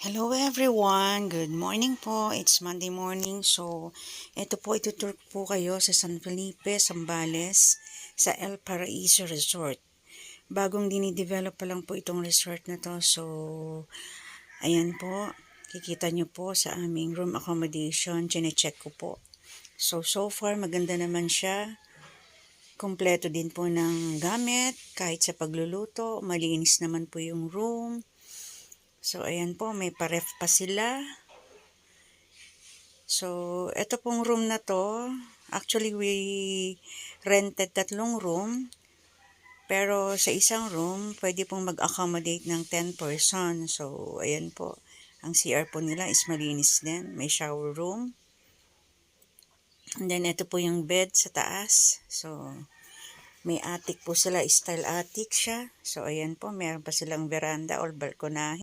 Hello everyone! Good morning po. It's Monday morning. So, ito po, itutur po kayo sa San Felipe, Zambales, sa El Paraiso Resort. Bagong dinidevelop pa lang po itong resort na to. So, ayan po. Kikita nyo po sa aming room accommodation. Chine-check ko po. So far, maganda naman siya. Kompleto din po ng gamit. Kahit sa pagluluto, malinis naman po yung room. So, ayan po, may pa-ref pa sila. So, ito pong room na to, actually we rented 3 room. Pero sa isang room, pwede pong mag-accommodate ng 10 person. So, ayan po. Ang CR po nila is malinis din. May shower room. And then, ito po yung bed sa taas. So, may attic po sila. Style attic siya. So, ayan po. Meron pa silang veranda or balkonahe.